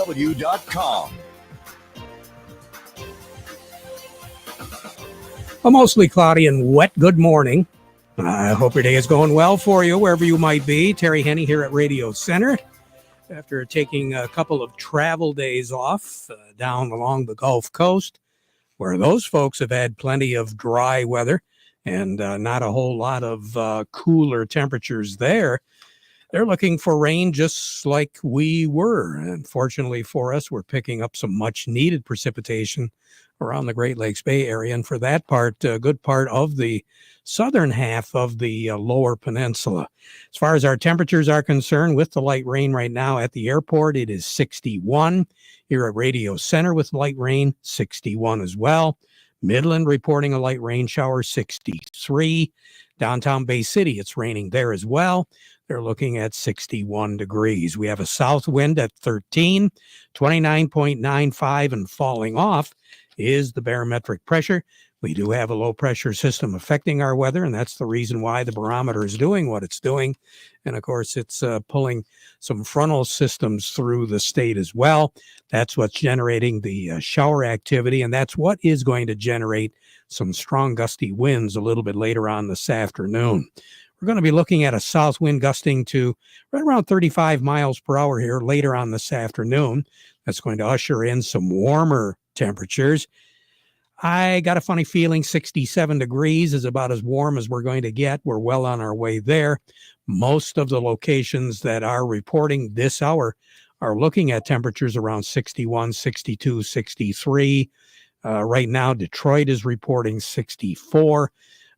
KW.com. A mostly cloudy and wet good morning. I hope your day is going well for you, wherever you might be. Terry Henne here at Radio Center. After taking a couple of travel days off down along the Gulf Coast, where those folks have had plenty of dry weather and not a whole lot of cooler temperatures there, they're looking for rain just like we were. Unfortunately for us, we're picking up some much needed precipitation around the Great Lakes Bay Area. And for that part, a good part of the southern half of the lower peninsula. As far as our temperatures are concerned, with the light rain right now at the airport, it is 61. Here at Radio Center with light rain, 61 as well. Midland reporting a light rain shower, 63. Downtown Bay City, it's raining there as well. They're looking at 61 degrees. We have a south wind at 13, 29.95, and falling off is the barometric pressure. We do have a low pressure system affecting our weather, and that's the reason why the barometer is doing what it's doing. And of course, it's pulling some frontal systems through the state as well. That's what's generating the shower activity, and that's what is going to generate some strong gusty winds a little bit later on this afternoon. We're going to be looking at a south wind gusting to right around 35 miles per hour here later on this afternoon. That's going to usher in some warmer temperatures. I got a funny feeling 67 degrees is about as warm as we're going to get. We're well on our way there. Most of the locations that are reporting this hour are looking at temperatures around 61, 62, 63. Right now, Detroit is reporting 64.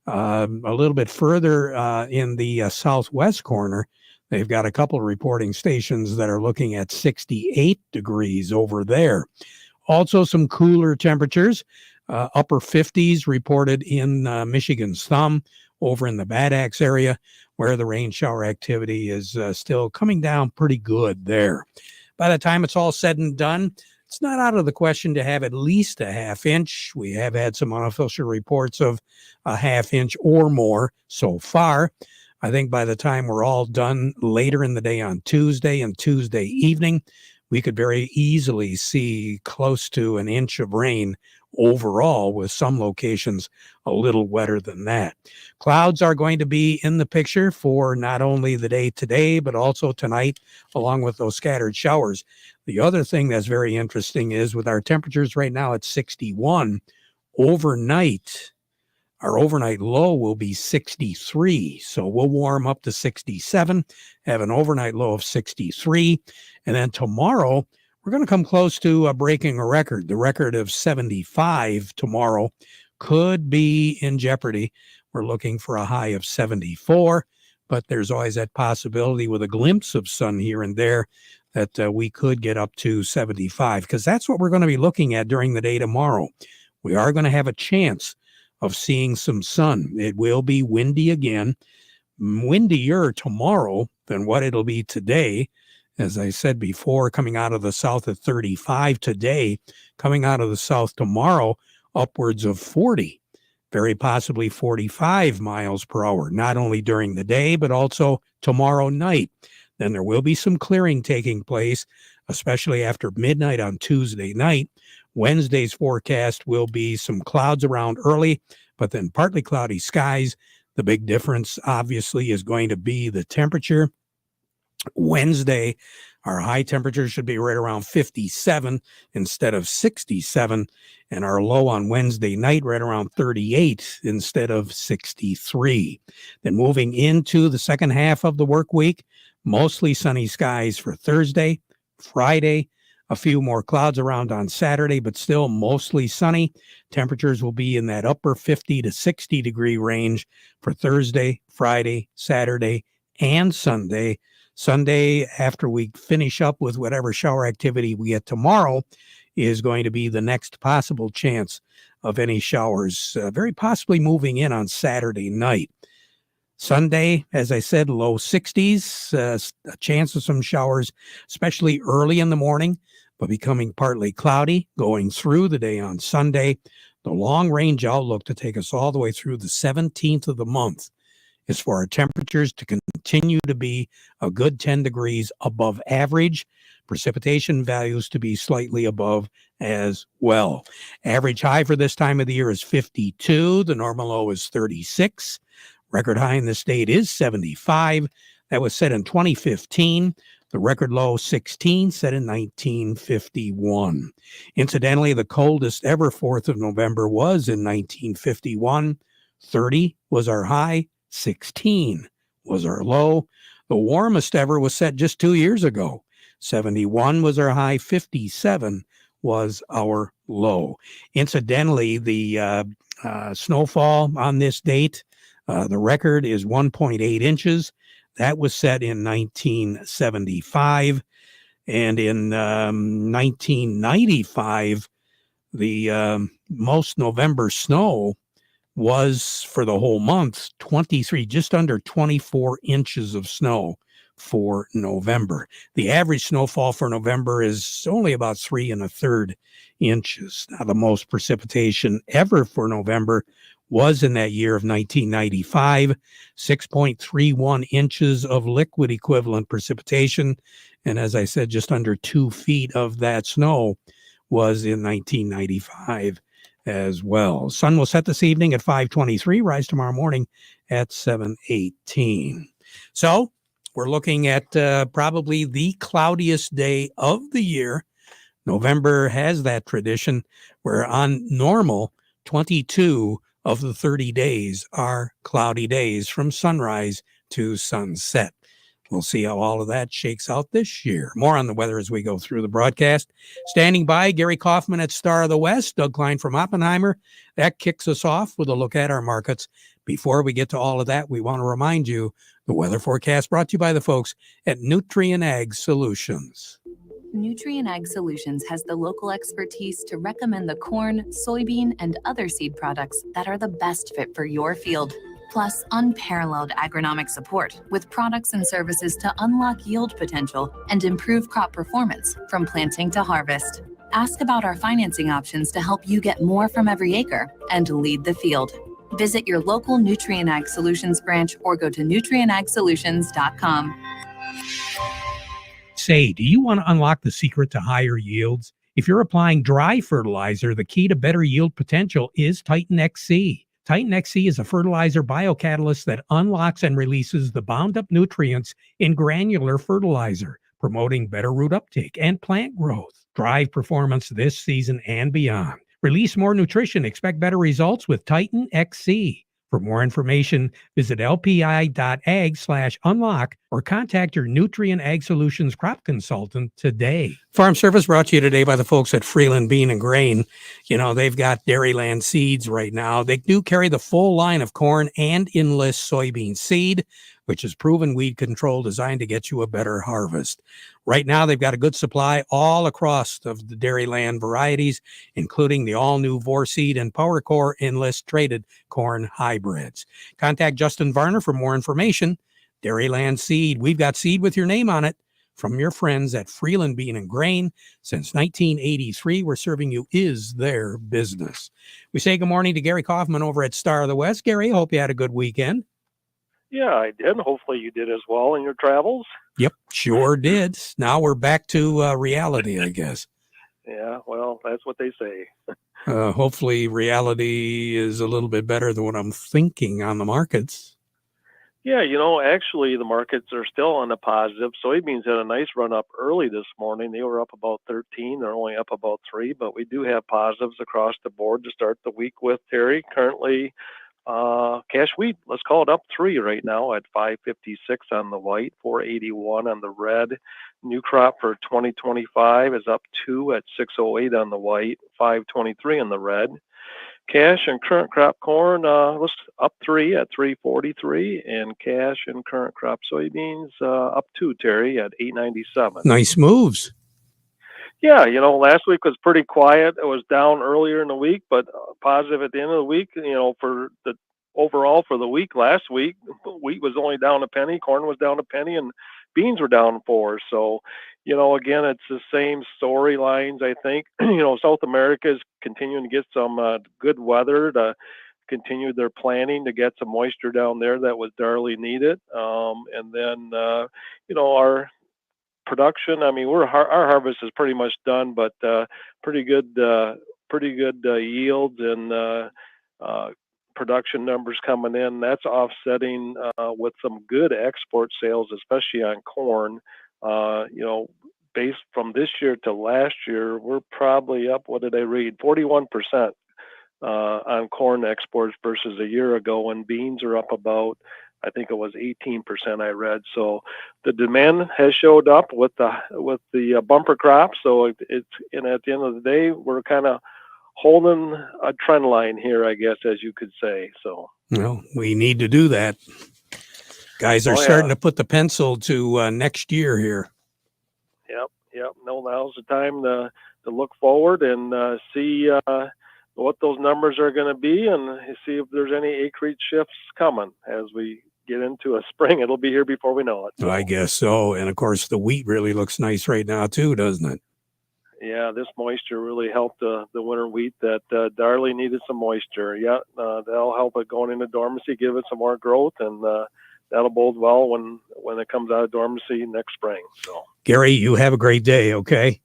A little bit further in the southwest corner, they've got a couple of reporting stations that are looking at 68 degrees over there. Also, some cooler temperatures, upper 50s reported in Michigan's Thumb, over in the Bad Axe area, where the rain shower activity is still coming down pretty good there. By the time it's all said and done, it's not out of the question to have at least a half inch. We have had some unofficial reports of a half inch or more so far. I think by the time we're all done later in the day on Tuesday and Tuesday evening, we could very easily see close to an inch of rain overall, with some locations a little wetter than that. Clouds are going to be in the picture for not only the day today, but also tonight, along with those scattered showers. The other thing that's very interesting is with our temperatures right now at 61, overnight, our overnight low will be 63. So we'll warm up to 67, have an overnight low of 63. And then tomorrow, we're going to come close to breaking a record. The record of 75 tomorrow could be in jeopardy. We're looking for a high of 74, but there's always that possibility with a glimpse of sun here and there that we could get up to 75, because that's what we're going to be looking at during the day tomorrow. We are going to have a chance of seeing some sun. It will be windy again, windier tomorrow than what it'll be today. As I said before, coming out of the south at 35 today, coming out of the south tomorrow, upwards of 40, very possibly 45 miles per hour, not only during the day, but also tomorrow night. Then there will be some clearing taking place, especially after midnight on Tuesday night. Wednesday's forecast will be some clouds around early, but then partly cloudy skies. The big difference, obviously, is going to be the temperature. Wednesday, our high temperature should be right around 57 instead of 67, and our low on Wednesday night right around 38 instead of 63. Then moving into the second half of the work week, mostly sunny skies for Thursday, Friday, a few more clouds around on Saturday, but still mostly sunny. Temperatures will be in that upper 50 to 60 degree range for Thursday, Friday, Saturday, and Sunday. Sunday, after we finish up with whatever shower activity we get tomorrow, is going to be the next possible chance of any showers, very possibly moving in on Saturday night. Sunday, as I said, low 60s, a chance of some showers, especially early in the morning, but becoming partly cloudy going through the day on Sunday. The long-range outlook to take us all the way through the 17th of the month is for our temperatures to continue to be a good 10 degrees above average. Precipitation values to be slightly above as well. Average high for this time of the year is 52. The normal low is 36. Record high in the state is 75. That was set in 2015. The record low, 16, set in 1951. Incidentally, the coldest ever 4th of November was in 1951. 30 was our high, 16 was our low. The warmest ever was set just 2 years ago. 71 was our high, 57 was our low. Incidentally, the snowfall on this date, the record is 1.8 inches. That was set in 1975. And in 1995, the most November snow was for the whole month 23, just under 24 inches of snow for November. The average snowfall for November is only about 3 1/3 inches. Now, the most precipitation ever for November was in that year of 1995, 6.31 inches of liquid equivalent precipitation. And as I said, just under 2 feet of that snow was in 1995 as well. Sun will set this evening at 5:23, rise tomorrow morning at 7:18. So we're looking at probably the cloudiest day of the year. November has that tradition where on normal, 22 of the 30 days are cloudy days from sunrise to sunset. We'll see how all of that shakes out this year. More on the weather as we go through the broadcast. Standing by, Gary Kaufman at Star of the West, Doug Klein from Oppenheimer. That kicks us off with a look at our markets. Before we get to all of that, we want to remind you the weather forecast brought to you by the folks at Nutrien Ag Solutions. Nutrien Ag Solutions has the local expertise to recommend the corn, soybean, and other seed products that are the best fit for your field. Plus, unparalleled agronomic support with products and services to unlock yield potential and improve crop performance from planting to harvest. Ask about our financing options to help you get more from every acre and lead the field. Visit your local Nutrien Ag Solutions branch or go to nutrienagsolutions.com. Say, do you want to unlock the secret to higher yields? If you're applying dry fertilizer, the key to better yield potential is Titan XC. Titan XC is a fertilizer biocatalyst that unlocks and releases the bound-up nutrients in granular fertilizer, promoting better root uptake and plant growth. Drive performance this season and beyond. Release more nutrition. Expect better results with Titan XC. For more information, visit lpi.ag/unlock or contact your Nutrien Ag Solutions crop consultant today. Farm Service brought to you today by the folks at Freeland Bean and Grain. You know, they've got Dairyland seeds right now. They do carry the full line of corn and Enlist soybean seed, which is proven weed control designed to get you a better harvest. Right now, they've got a good supply all across of the Dairyland varieties, including the all-new Vorseed and PowerCore Enlist traded corn hybrids. Contact Justin Varner for more information. Dairyland Seed, we've got seed with your name on it from your friends at Freeland Bean and Grain. Since 1983, we're serving you is their business. We say good morning to Gary Kaufman over at Star of the West. Gary, hope you had a good weekend. Yeah, I did. Hopefully you did as well in your travels. Yep, sure did. Now we're back to reality, I guess. Yeah, well, that's what they say. Hopefully reality is a little bit better than what I'm thinking on the markets. Yeah, actually the markets are still on the positive. Soybeans had a nice run up early this morning. They were up about 13. They're only up about 3, but we do have positives across the board to start the week with, Terry. Currently, cash wheat, let's call it up 3 right now at 556 on the white, 481 on the red. New crop for 2025 is up 2 at 608 on the white, 523 on the red. Cash and current crop corn, let's up 3 at 343, and cash and current crop soybeans up 2, Terry, at 897. Nice moves. Yeah, last week was pretty quiet. It was down earlier in the week, but positive at the end of the week. For the overall for the week last week, wheat was only down a penny, corn was down a penny, and beans were down 4. So, again, it's the same storylines, I think. South America is continuing to get some good weather to continued their planning to get some moisture down there that was direly needed. And then, our production. I mean, our harvest is pretty much done, but pretty good, yields and production numbers coming in. That's offsetting with some good export sales, especially on corn. Based from this year to last year, we're probably up. What did I read? 41% on corn exports versus a year ago, and beans are up about, I think it was 18% I read. So the demand has showed up with the bumper crop. So and at the end of the day, we're kind of holding a trend line here, I guess, as you could say. So we need to do that. Guys are starting to put the pencil to next year here. Yep. No, now's the time to look forward and see what those numbers are going to be, and see if there's any acreage shifts coming as we get into a spring. It'll be here before we know it. So. I guess so. And of course, the wheat really looks nice right now too, doesn't it? Yeah, this moisture really helped the winter wheat that Darley needed some moisture. Yeah, that'll help it going into dormancy, give it some more growth, and that'll bode well when it comes out of dormancy next spring. So, Gary, you have a great day, okay?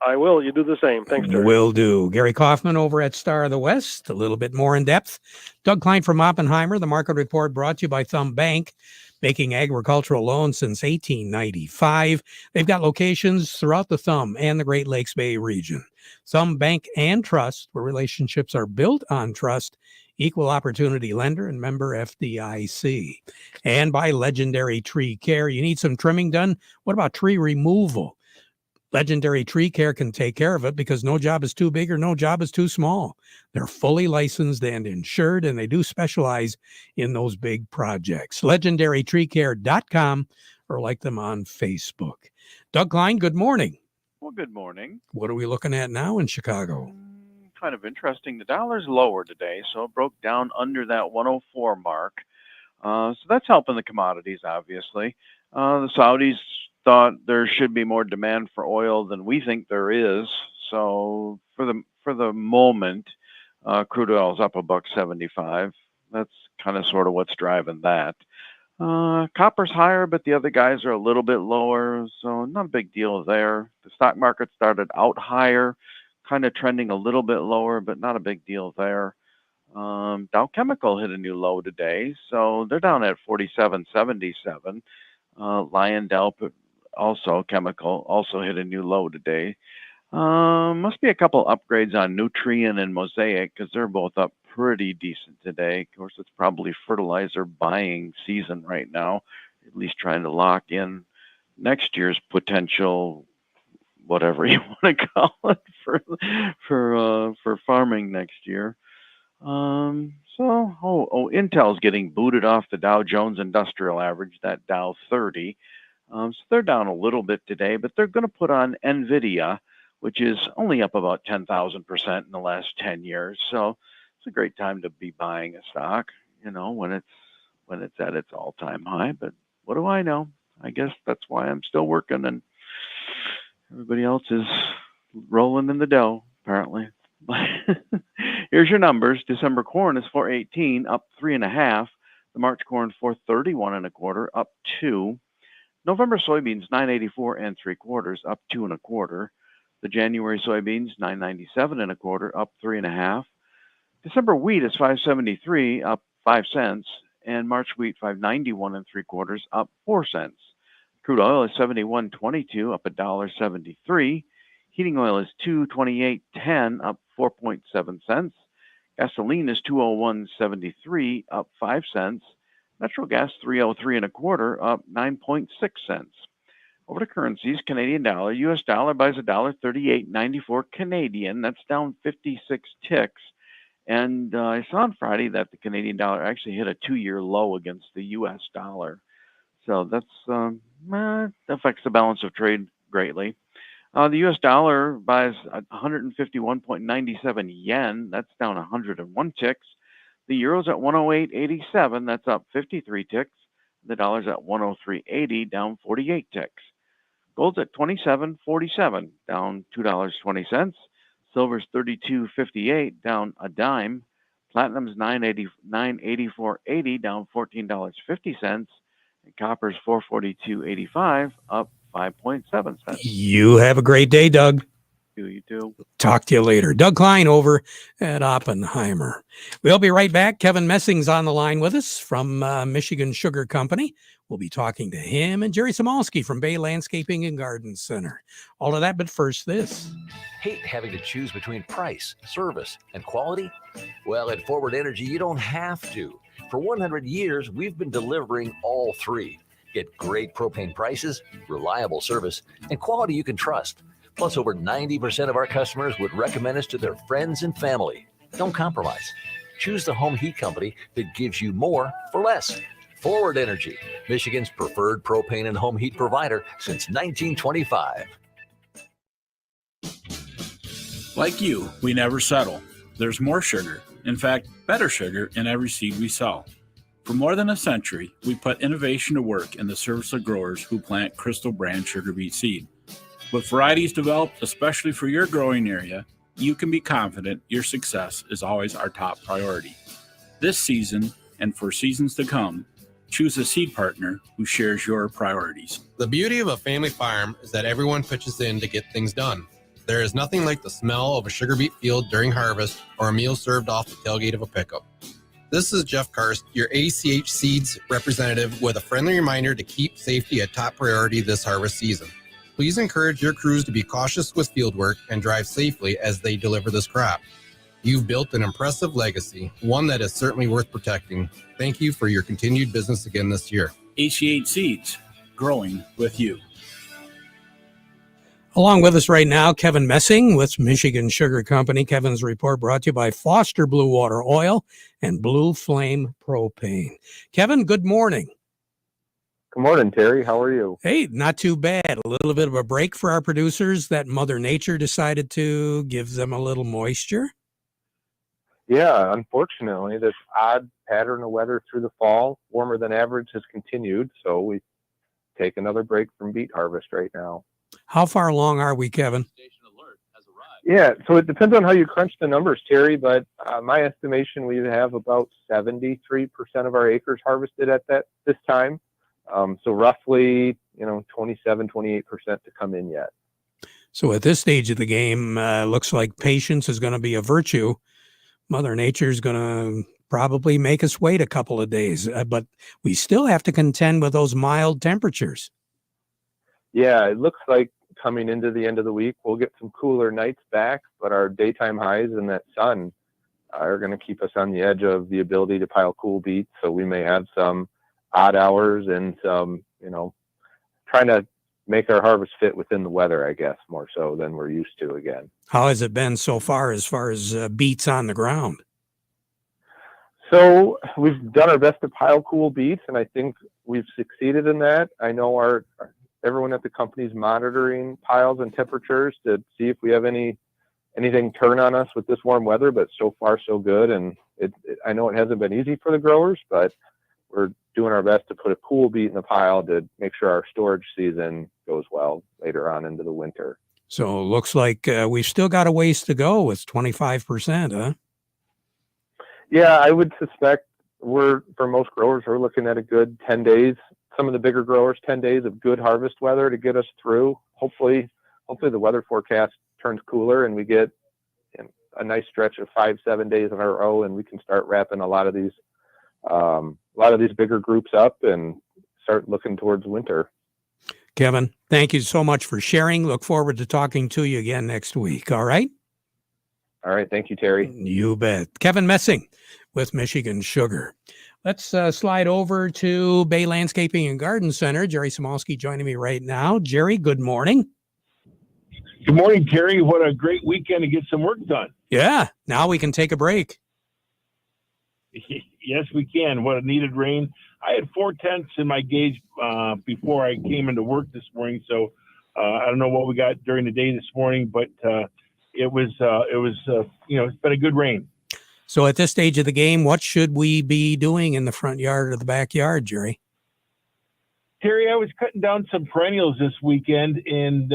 I will. You do the same. Thanks, Terry. Will do. Gary Kaufman over at Star of the West, a little bit more in depth. Doug Klein from Oppenheimer. The Market Report brought to you by Thumb Bank, making agricultural loans since 1895. They've got locations throughout the Thumb and the Great Lakes Bay region. Thumb Bank and Trust, where relationships are built on trust, equal opportunity lender and member FDIC. And by Legendary Tree Care. You need some trimming done? What about tree removal? Legendary Tree Care can take care of it because no job is too big or no job is too small. They're fully licensed and insured, and they do specialize in those big projects. LegendaryTreeCare.com or like them on Facebook. Doug Klein, good morning. Well, good morning. What are we looking at now in Chicago? Kind of interesting. The dollar's lower today, so it broke down under that 104 mark. So that's helping the commodities, obviously. The Saudis thought there should be more demand for oil than we think there is. So for the moment, crude oil is up $1.75. That's kind of sort of what's driving that. Copper's higher, but the other guys are a little bit lower, so not a big deal there. The stock market started out higher, kind of trending a little bit lower, but not a big deal there. Dow Chemical hit a new low today, so they're down at 47.77. LyondellBasell, also chemical, also hit a new low today. Must be a couple upgrades on Nutrien and Mosaic because they're both up pretty decent today. Of course, it's probably fertilizer buying season right now, at least trying to lock in next year's potential, whatever you want to call it, for farming next year. Intel's getting booted off the Dow Jones Industrial Average, that Dow 30. So they're down a little bit today, but they're going to put on NVIDIA, which is only up about 10,000% in the last 10 years. So it's a great time to be buying a stock, when it's at its all-time high. But what do I know? I guess that's why I'm still working, and everybody else is rolling in the dough, apparently. Here's your numbers. December corn is 418, up 3.5. The March corn 431 1/4, up 2. November soybeans 984 3/4, up 2 1/4. The January soybeans 997 1/4, up 3.5. December wheat is 573, up 5 cents, and March wheat 591 3/4, up 4 cents. Crude oil is 71.22, up $1.73. Heating oil is $228.10, up 4.7 cents. Gasoline is $201.73, up 5 cents. Natural gas $303 1/4, up 9.6 cents. Over to currencies, Canadian dollar. U.S. dollar buys $1.3894 Canadian. That's down 56 ticks. And I saw on Friday that the Canadian dollar actually hit a 2-year low against the U.S. dollar. So that's affects the balance of trade greatly. The U.S. dollar buys 151.97 yen. That's down 101 ticks. The euro's at 108.87. That's up 53 ticks. The dollar's at 103.80, down 48 ticks. Gold's at 27.47, down $2.20. Silver's 32.58, down a dime. Platinum's $984.80, down $14.50, and copper's $442.85, up 5.7 cents. You have a great day, Doug. You too. Talk to you later. Doug Klein over at Oppenheimer. We'll be right back. Kevin Messing's on the line with us from Michigan Sugar Company. We'll be talking to him and Jerry Samalski from Bay Landscaping and Garden Center. All of that, but first this. Hate having to choose between price, service, and quality? Well, at Forward Energy, you don't have to. For 100 years, we've been delivering all three. Get great propane prices, reliable service, and quality you can trust. Plus, over 90% of our customers would recommend us to their friends and family. Don't compromise. Choose the home heat company that gives you more for less. Forward Energy, Michigan's preferred propane and home heat provider since 1925. Like you, we never settle. There's more sugar, in fact, better sugar in every seed we sell. For more than a century, we put innovation to work in the service of growers who plant Crystal brand sugar beet seed. With varieties developed especially for your growing area, you can be confident your success is always our top priority. This season, and for seasons to come, choose a seed partner who shares your priorities. The beauty of a family farm is that everyone pitches in to get things done. There is nothing like the smell of a sugar beet field during harvest or a meal served off the tailgate of a pickup. This is Jeff Karst, your ACH Seeds representative, with a friendly reminder to keep safety a top priority this harvest season. Please encourage your crews to be cautious with field work and drive safely as they deliver this crop. You've built an impressive legacy, one that is certainly worth protecting. Thank you for your continued business again this year. ACH Seeds, growing with you. Along with us right now, Kevin Messing with Michigan Sugar Company. Kevin's report brought to you by Foster Blue Water Oil and Blue Flame Propane. Kevin, good morning. Good morning, Terry. How are you? Hey, not too bad. A little bit of a break for our producers that Mother Nature decided to give them a little moisture. Yeah, unfortunately, this odd pattern of weather through the fall, warmer than average, has continued. So we take another break from beet harvest right now. How far along are we, Kevin? Yeah, so it depends on how you crunch the numbers, Terry, but my estimation, we have about 73% of our acres harvested at this time. So roughly, 27, 28% to come in yet. So at this stage of the game, looks like patience is going to be a virtue. Mother Nature's going to probably make us wait a couple of days, but we still have to contend with those mild temperatures. Yeah, it looks like coming into the end of the week, we'll get some cooler nights back, but our daytime highs and that sun are going to keep us on the edge of the ability to pile cool beets. So we may have some odd hours and some, trying to make our harvest fit within the weather, I guess, more so than we're used to again. How has it been so far as beets on the ground? So we've done our best to pile cool beets, and I think we've succeeded in that. I know everyone at the company is monitoring piles and temperatures to see if we have anything turn on us with this warm weather, but so far so good. And I know it hasn't been easy for the growers, but we're doing our best to put a cool beet in the pile to make sure our storage season goes well later on into the winter. So it looks like we've still got a ways to go with 25%, huh? Yeah, I would suspect for most growers, we're looking at a good 10 days. Some of the bigger growers, 10 days of good harvest weather to get us through. Hopefully the weather forecast turns cooler and we get a nice stretch of 5-7 days in a row, and we can start wrapping a lot of these bigger groups up and start looking towards winter. Kevin, thank you so much for sharing. Look forward to talking to you again next week. All right? All right. Thank you, Terry. You bet. Kevin Messing with Michigan Sugar. Let's slide over to Bay Landscaping and Garden Center. Jerry Samalski joining me right now. Jerry, good morning. Good morning, Terry. What a great weekend to get some work done. Yeah, now we can take a break. Yes, we can. What a needed rain. I had 4/10 in my gauge before I came into work this morning, so I don't know what we got during the day this morning, but it's been a good rain. So at this stage of the game, what should we be doing in the front yard or the backyard, Jerry? Terry, I was cutting down some perennials this weekend, and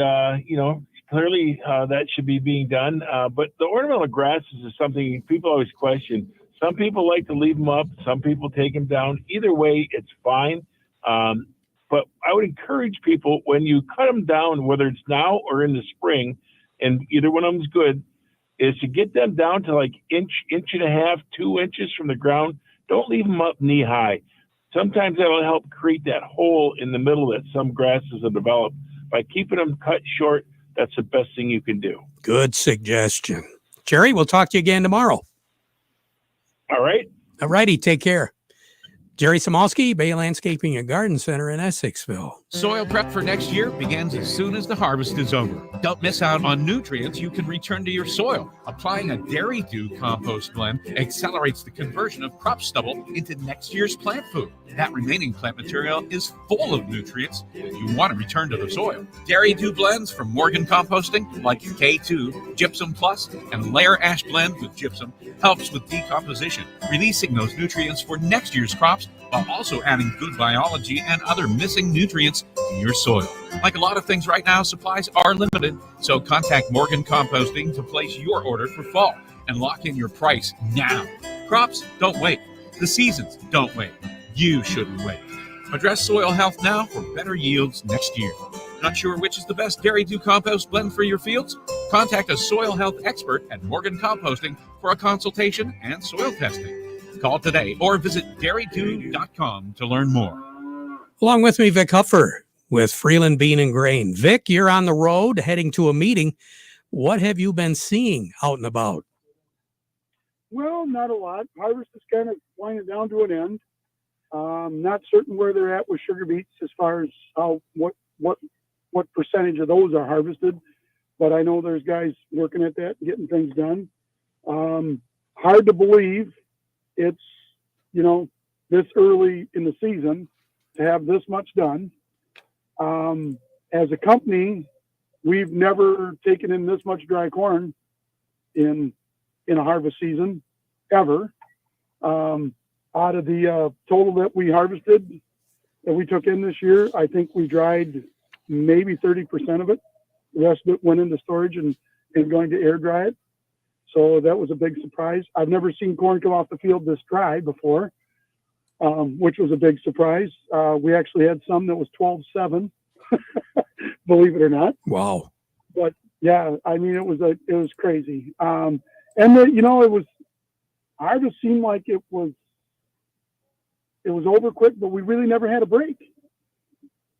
clearly that should be being done. But the ornamental grasses is something people always question. Some people like to leave them up. Some people take them down. Either way, it's fine. But I would encourage people, when you cut them down, whether it's now or in the spring, and either one of them is good, is to get them down to like inch and a half, 2 inches from the ground. Don't leave them up knee high. Sometimes that'll help create that hole in the middle that some grasses have developed. By keeping them cut short, that's the best thing you can do. Good suggestion. Jerry, we'll talk to you again tomorrow. All right. All righty. Take care. Jerry Samolsky, Bay Landscaping and Garden Center in Essexville. Soil prep for next year begins as soon as the harvest is over. Don't miss out on nutrients you can return to your soil. Applying a Dairy Dew compost blend accelerates the conversion of crop stubble into next year's plant food. That remaining plant material is full of nutrients you want to return to the soil. Dairy Dew blends from Morgan Composting, like K2, Gypsum Plus, and Layer Ash Blend with Gypsum, helps with decomposition, releasing those nutrients for next year's crops while also adding good biology and other missing nutrients to your soil. Like a lot of things right now, supplies are limited, so contact Morgan Composting to place your order for fall and lock in your price now. Crops don't wait. The seasons don't wait. You shouldn't wait. Address soil health now for better yields next year. Not sure which is the best Dairy Dew compost blend for your fields? Contact a soil health expert at Morgan Composting for a consultation and soil testing. Call today or visit dairydew.com to learn more. Along with me, Vic Huffer with Freeland Bean and Grain. Vic, you're on the road heading to a meeting. What have you been seeing out and about? Well, not a lot. Harvest is kind of winding down to an end. Not certain where they're at with sugar beets as far as what percentage of those are harvested, but I know there's guys working at that and getting things done. Hard to believe it's, this early in the season to have this much done. As a company, we've never taken in this much dry corn in a harvest season ever. Out of the total that we harvested, that we took in this year, I think we dried maybe 30% of it. The rest of it went into storage and going to air dry it. So that was a big surprise. I've never seen corn come off the field this dry before, which was a big surprise. We actually had some that was 12-7, believe it or not. Wow. But yeah, I mean, it was crazy. And then, it was, harvest seemed like it was over quick, but we really never had a break.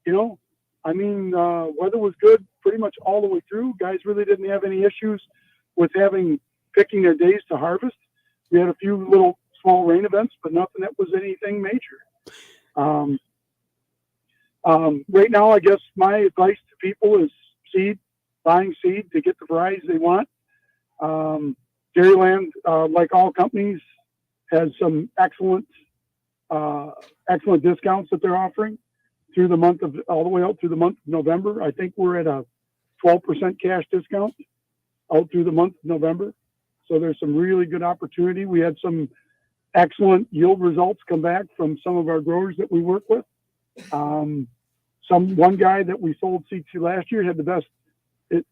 Weather was good pretty much all the way through. Guys really didn't have any issues with picking their days to harvest. We had a few little small rain events, but nothing that was anything major. Right now, I guess my advice to people is buying seed to get the varieties they want. Dairyland, like all companies, has some excellent discounts that they're offering all the way out through the month of November. I think we're at a 12% cash discount out through the month of November. So there's some really good opportunity. We had some excellent yield results come back from some of our growers that we work with. One guy that we sold seed to last year had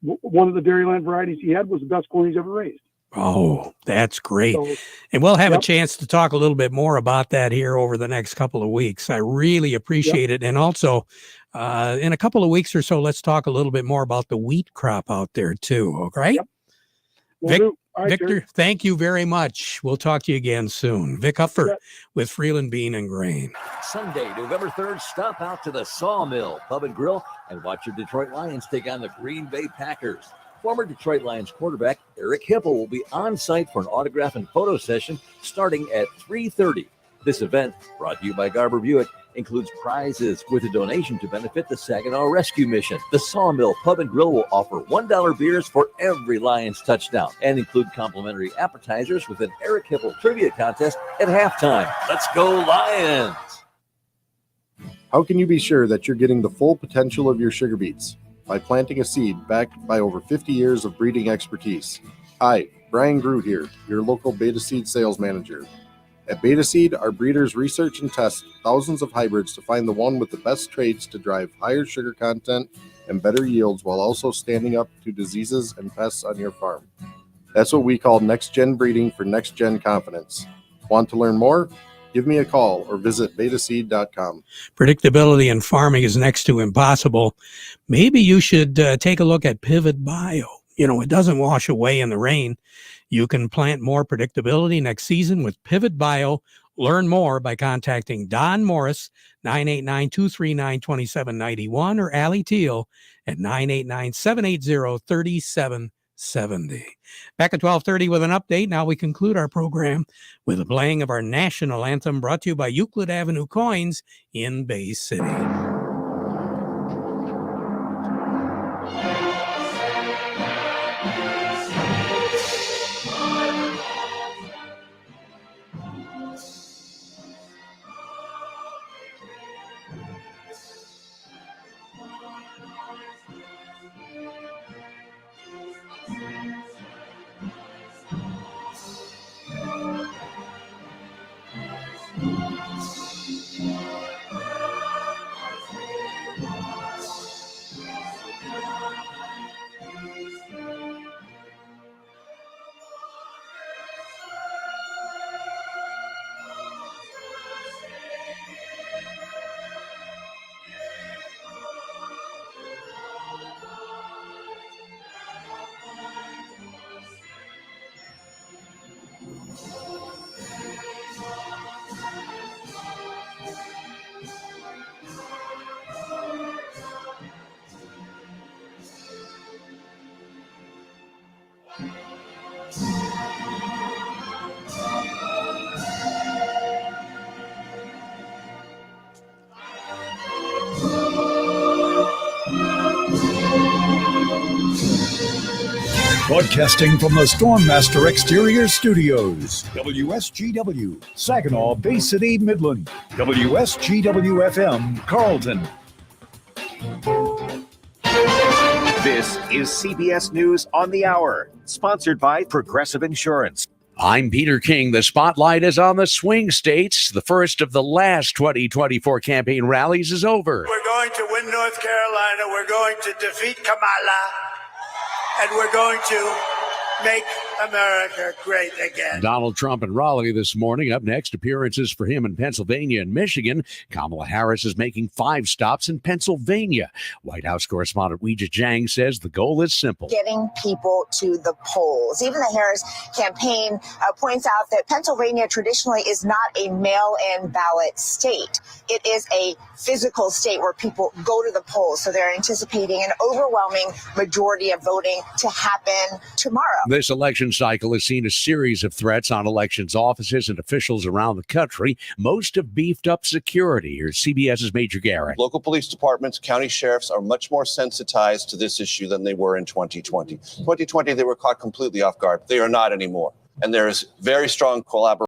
one of the Dairyland varieties he had was the best corn he's ever raised. Oh, that's great. So, and we'll have a chance to talk a little bit more about that here over the next couple of weeks. I really appreciate it. And also, in a couple of weeks or so, let's talk a little bit more about the wheat crop out there too. Okay. Yep. Victor, thank you very much. We'll talk to you again soon. Vic Huffer with Freeland Bean and Grain. Sunday, November 3rd, stop out to the Sawmill Pub and Grill and watch your Detroit Lions take on the Green Bay Packers. Former Detroit Lions quarterback Eric Hipple will be on site for an autograph and photo session starting at 3:30. This event, brought to you by Garber Buick, includes prizes with a donation to benefit the Saginaw Rescue Mission. The Sawmill Pub and Grill will offer $1 beers for every Lions touchdown and include complimentary appetizers with an Eric Hipple trivia contest at halftime. Let's go Lions! How can you be sure that you're getting the full potential of your sugar beets? By planting a seed backed by over 50 years of breeding expertise. Hi, Brian Groot here, your local Beta Seed sales manager. At Beta Seed, our breeders research and test thousands of hybrids to find the one with the best traits to drive higher sugar content and better yields while also standing up to diseases and pests on your farm. That's what we call next-gen breeding for next-gen confidence. Want to learn more? Give me a call or visit betaseed.com. Predictability in farming is next to impossible. Maybe you should take a look at Pivot Bio. It doesn't wash away in the rain. You can plant more predictability next season with Pivot Bio. Learn more by contacting Don Morris, 989-239-2791, or Allie Teal at 989-780-3770. Back at 12:30 with an update. Now we conclude our program with a playing of our national anthem brought to you by Euclid Avenue Coins in Bay City. Broadcasting from the Stormmaster Exterior Studios, WSGW, Saginaw, Bay City, Midland, WSGW-FM, Carlton. This is CBS News on the Hour, sponsored by Progressive Insurance. I'm Peter King. The spotlight is on the swing states. The first of the last 2024 campaign rallies is over. We're going to win North Carolina. We're going to defeat Kamala. And we're going to make America great again. Donald Trump in Raleigh this morning. Up next, appearances for him in Pennsylvania and Michigan. Kamala Harris is making 5 stops in Pennsylvania. White House correspondent Weijia Jiang says the goal is simple. Getting people to the polls. Even the Harris campaign points out that Pennsylvania traditionally is not a mail-in ballot state. It is a physical state where people go to the polls. So they're anticipating an overwhelming majority of voting to happen tomorrow. This election cycle has seen a series of threats on elections offices and officials around the country. Most have beefed up security. Here's CBS's Major Garrett. Local police departments, county sheriffs are much more sensitized to this issue than they were in 2020. 2020, they were caught completely off guard. They are not anymore. And there is very strong collaboration